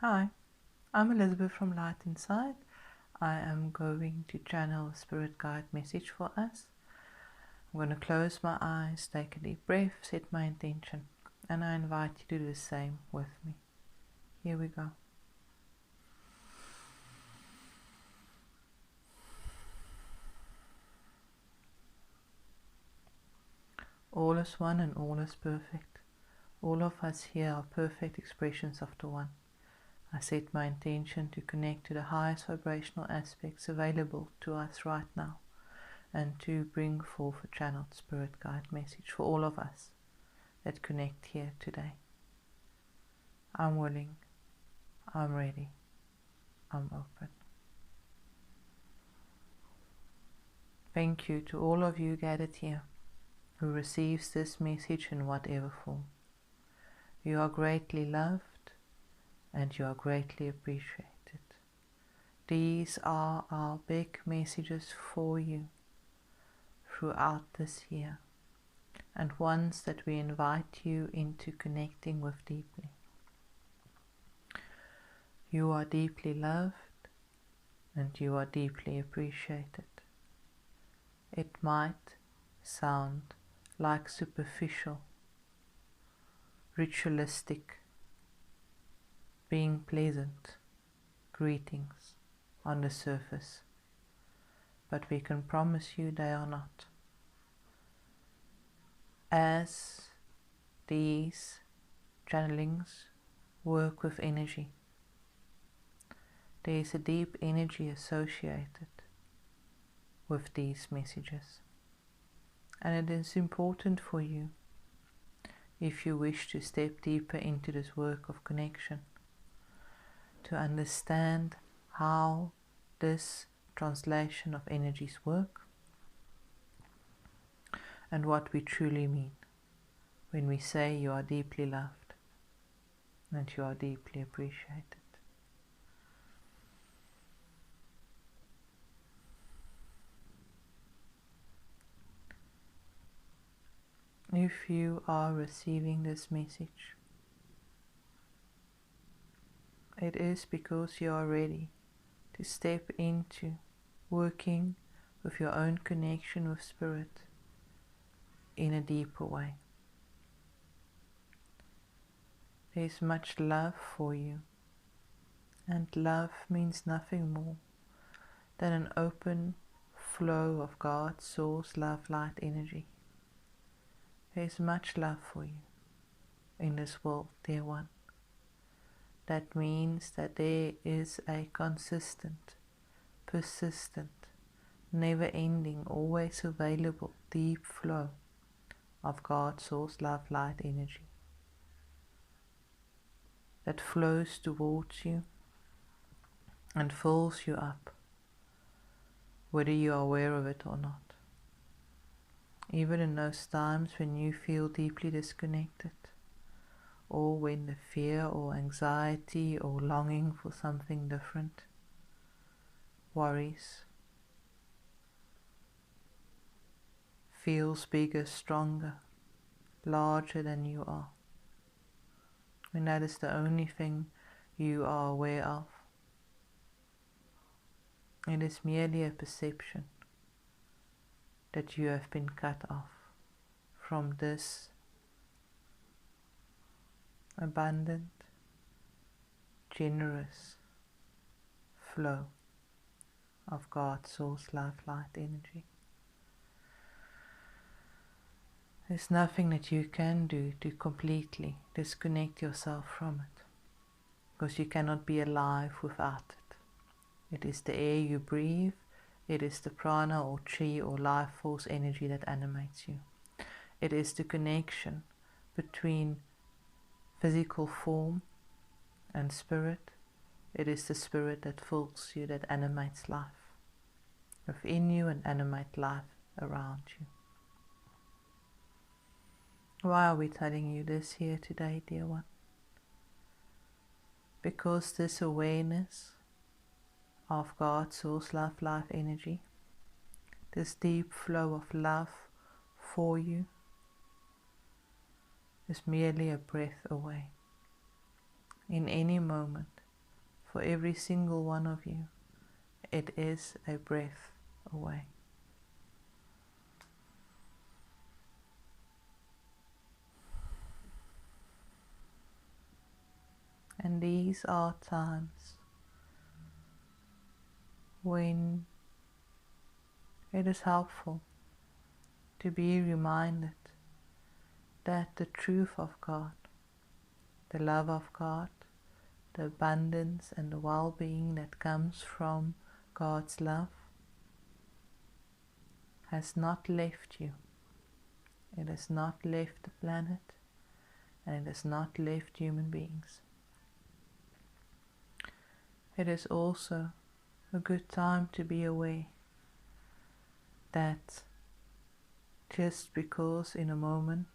Hi, I'm Elizabeth from Light Inside. I am going to channel a spirit guide message for us. I'm going to close my eyes, take a deep breath, set my intention, and I invite you to do the same with me. Here we go. All is one and all is perfect. All of us here are perfect expressions of the One. I set my intention to connect to the highest vibrational aspects available to us right now, and to bring forth a channeled spirit guide message for all of us that connect here today. I'm willing, I'm ready, I'm open. Thank you to all of you gathered here who receives this message in whatever form. You are greatly loved and you are greatly appreciated. These are our big messages for you throughout this year, and ones that we invite you into connecting with deeply. You are deeply loved and you are deeply appreciated. It might sound like superficial, ritualistic, being pleasant greetings on the surface, but we can promise you they are not. As these channelings work with energy, there is a deep energy associated with these messages, and it is important for you, if you wish to step deeper into this work of connection, to understand how this translation of energies work and what we truly mean when we say you are deeply loved and you are deeply appreciated. If you are receiving this message, it is because you are ready to step into working with your own connection with Spirit in a deeper way. There is much love for you, and love means nothing more than an open flow of God's source love light energy. There is much love for you in this world, dear one. That means that there is a consistent, persistent, never-ending, always available, deep flow of God's source love light energy that flows towards you and fills you up, whether you are aware of it or not. Even in those times when you feel deeply disconnected, or when the fear or anxiety or longing for something different, worries, feels bigger, stronger, larger than you are, when that is the only thing you are aware of, it is merely a perception that you have been cut off from this abundant, generous flow of God's source love light energy. There's nothing that you can do to completely disconnect yourself from it, because you cannot be alive without it. It is the air you breathe, it is the prana or chi or life force energy that animates you. It is the connection between physical form and spirit. It is the spirit that fills you, that animates life within you and animates life around you. Why are we telling you this here today, dear one? Because this awareness of God's source love life energy, this deep flow of love for you, is merely a breath away. In any moment, for every single one of you, it is a breath away. And these are times when it is helpful to be reminded that the truth of God, the love of God, the abundance and the well-being that comes from God's love has not left you. It has not left the planet, and it has not left human beings. It is also a good time to be aware that just because in a moment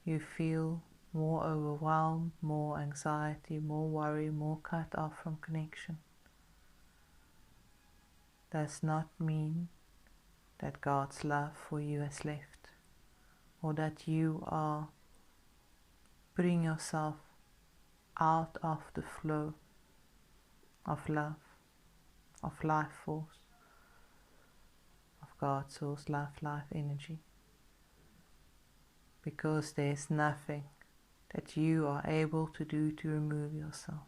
you feel more overwhelmed, more anxiety, more worry, more cut off from connection, does not mean that God's love for you has left, or that you are putting yourself out of the flow of love, of life force, of God's source, love, life energy, because there's nothing that you are able to do to remove yourself.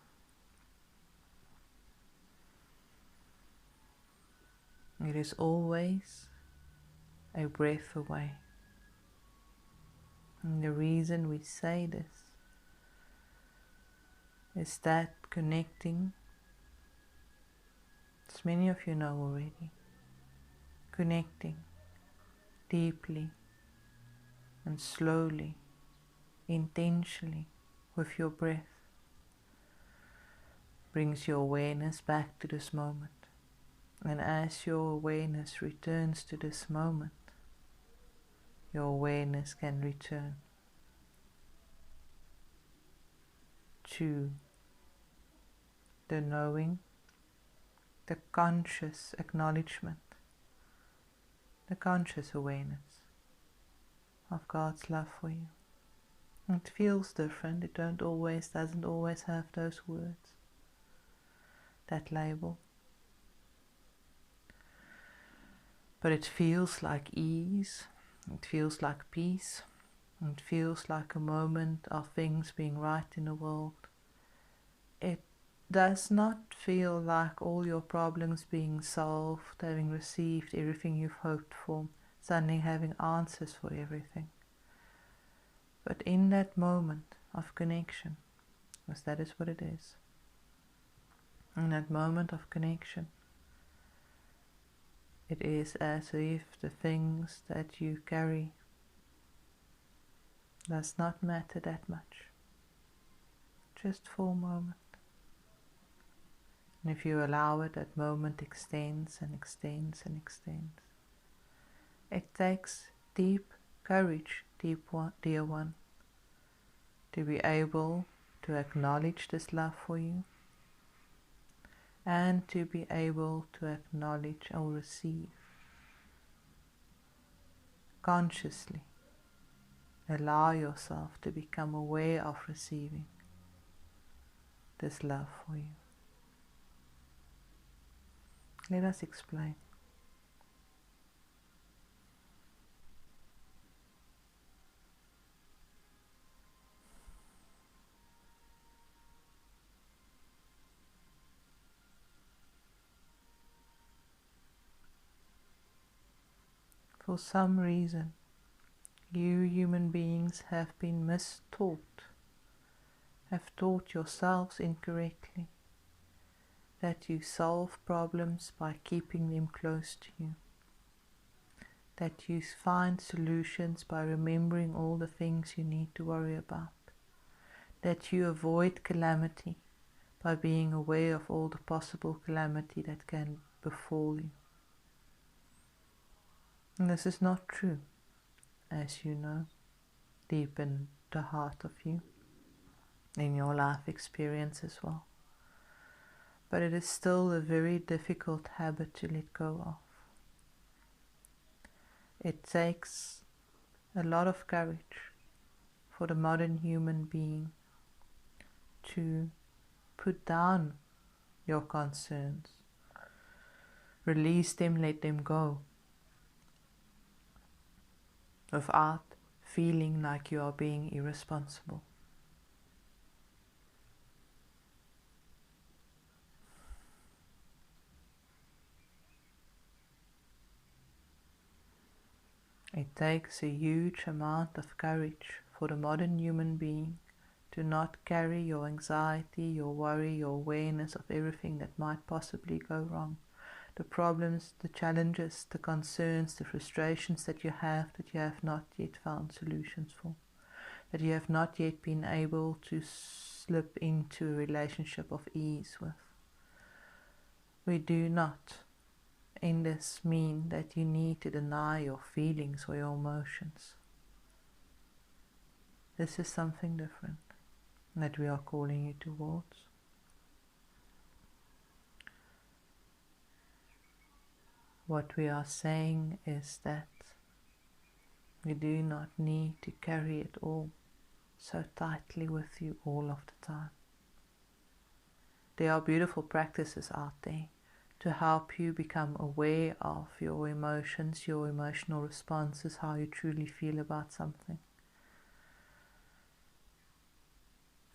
It is always a breath away. And the reason we say this is that connecting, as many of you know already, connecting deeply and slowly, intentionally with your breath brings your awareness back to this moment. And as your awareness returns to this moment, your awareness can return to the knowing, the conscious acknowledgement, the conscious awareness of God's love for you. It feels different. It doesn't always have those words, that label. But it feels like ease, it feels like peace, it feels like a moment of things being right in the world. It does not feel like all your problems being solved, having received everything you've hoped for, suddenly having answers for everything. But in that moment of connection, because that is what it is, in that moment of connection, it is as if the things that you carry does not matter that much, just for a moment. And if you allow it, that moment extends and extends and extends. It takes deep courage, dear one, to be able to acknowledge this love for you, and to be able to acknowledge or receive consciously. Allow yourself to become aware of receiving this love for you. Let us explain. For some reason, you human beings have been mistaught, have taught yourselves incorrectly that you solve problems by keeping them close to you, that you find solutions by remembering all the things you need to worry about, that you avoid calamity by being aware of all the possible calamity that can befall you. And this is not true, as you know, deep in the heart of you, in your life experience as well. But it is still a very difficult habit to let go of. It takes a lot of courage for the modern human being to put down your concerns. Release them, let them go, without feeling like you are being irresponsible. It takes a huge amount of courage for the modern human being to not carry your anxiety, your worry, your awareness of everything that might possibly go wrong. The problems, the challenges, the concerns, the frustrations that you have not yet found solutions for, that you have not yet been able to slip into a relationship of ease with. We do not in this mean that you need to deny your feelings or your emotions. This is something different that we are calling you towards. What we are saying is that you do not need to carry it all so tightly with you all of the time. There are beautiful practices out there to help you become aware of your emotions, your emotional responses, how you truly feel about something.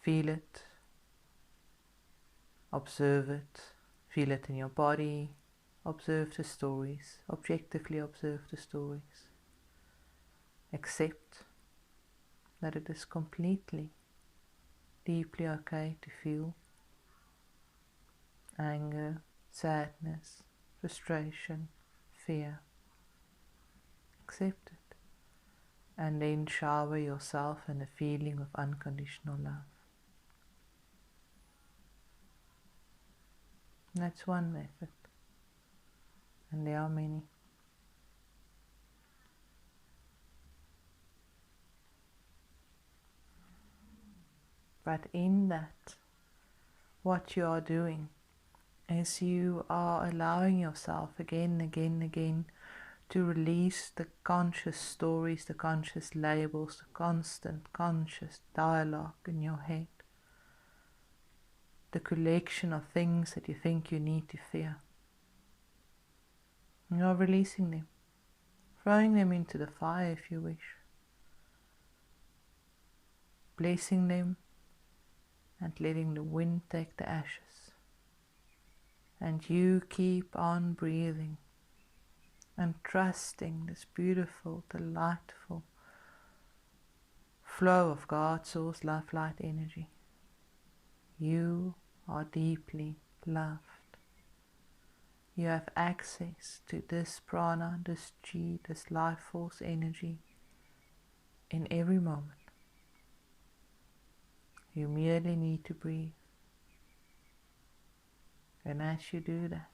Feel it, observe it, feel it in your body, observe the stories, objectively observe the stories. Accept that it is completely, deeply okay to feel anger, sadness, frustration, fear. Accept it, and then shower yourself in a feeling of unconditional love. That's one method, and there are many. But in that, what you are doing is you are allowing yourself again to release the conscious stories, the conscious labels, the constant conscious dialogue in your head, the collection of things that you think you need to fear. You are releasing them, throwing them into the fire if you wish, blessing them and letting the wind take the ashes. And you keep on breathing and trusting this beautiful, delightful flow of God, Source, Love, Light, Energy. You are deeply loved. You have access to this prana, this chi, this life force energy in every moment. You merely need to breathe. And as you do that,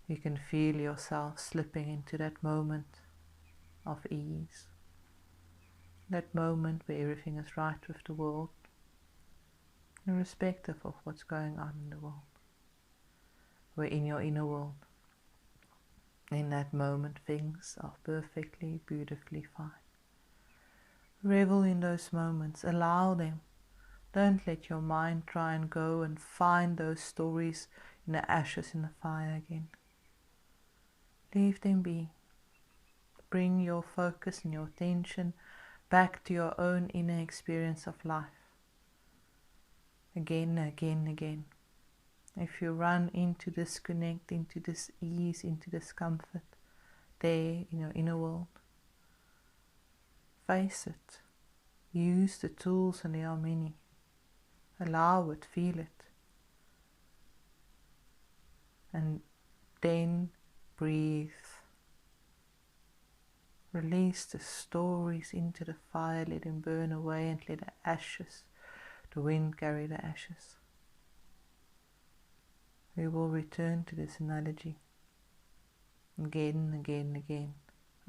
you can feel yourself slipping into that moment of ease. That moment where everything is right with the world, irrespective of what's going on in the world. Where in your inner world, in that moment, things are perfectly, beautifully fine. Revel in those moments, allow them. Don't let your mind try and go and find those stories in the ashes in the fire again. Leave them be. Bring your focus and your attention back to your own inner experience of life. Again, again, again. If you run into disconnect, into this ease, into discomfort, there in your inner world, face it. Use the tools, and there are many. Allow it, feel it. And then breathe. Release the stories into the fire, let them burn away, and let the ashes, the wind carry the ashes. We will return to this analogy again, again, again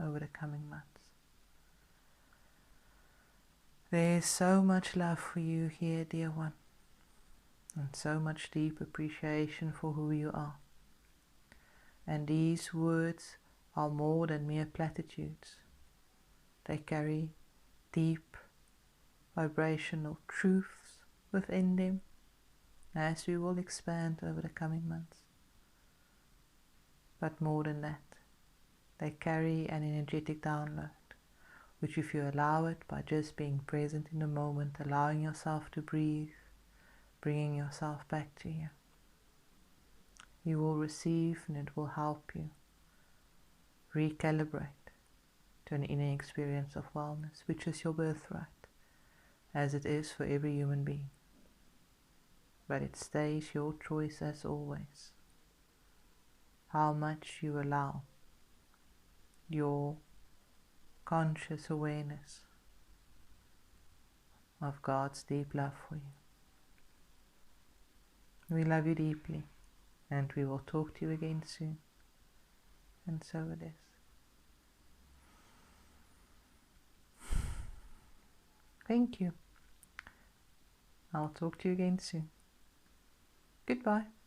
over the coming months. There is so much love for you here, dear one, and so much deep appreciation for who you are. And these words are more than mere platitudes. They carry deep vibrational truths within them, as we will expand over the coming months. But more than that, they carry an energetic download, which if you allow it by just being present in the moment, allowing yourself to breathe, bringing yourself back to you, you will receive, and it will help you recalibrate to an inner experience of wellness, which is your birthright, as it is for every human being. But it stays your choice as always, how much you allow your conscious awareness of God's deep love for you. We love you deeply, and we will talk to you again soon. And so it is. Thank you. I'll talk to you again soon. Goodbye.